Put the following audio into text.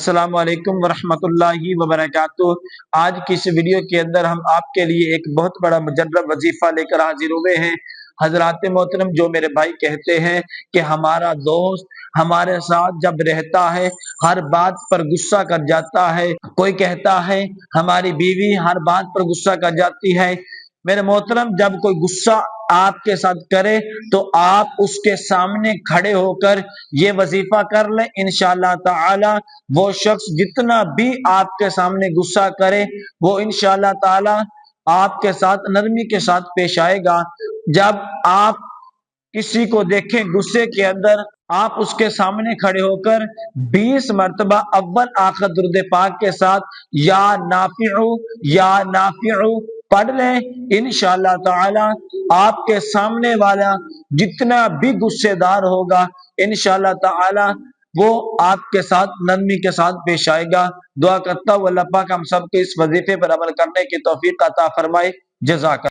السلام علیکم ورحمۃ اللہ وبرکاتہ۔ آج کی اس ویڈیو کے اندر ہم آپ کے لیے ایک بہت بڑا مجرب وظیفہ لے کر حاضر ہوئے ہیں۔ حضرات محترم، جو میرے بھائی کہتے ہیں کہ ہمارا دوست ہمارے ساتھ جب رہتا ہے ہر بات پر غصہ کر جاتا ہے، کوئی کہتا ہے ہماری بیوی ہر بات پر غصہ کر جاتی ہے۔ میرے محترم، جب کوئی غصہ آپ کے ساتھ کرے تو آپ اس کے سامنے کھڑے ہو کر یہ وظیفہ کر لیں، انشاءاللہ تعالی وہ شخص جتنا بھی آپ کے سامنے غصہ کرے وہ انشاءاللہ تعالی آپ کے ساتھ نرمی کے ساتھ پیش آئے گا۔ جب آپ کسی کو دیکھیں غصے کے اندر، آپ اس کے سامنے کھڑے ہو کر 20 مرتبہ اول آخر درود پاک کے ساتھ یا نافع یا نافع پڑھ لیں، انشاءاللہ تعالی آپ کے سامنے والا جتنا بھی غصے دار ہوگا انشاءاللہ تعالی وہ آپ کے ساتھ نرمی کے ساتھ پیش آئے گا۔ دعا کرتا ہوں اللہ پاک ہم سب کو اس وظیفے پر عمل کرنے کی توفیق عطا فرمائے۔ جزاک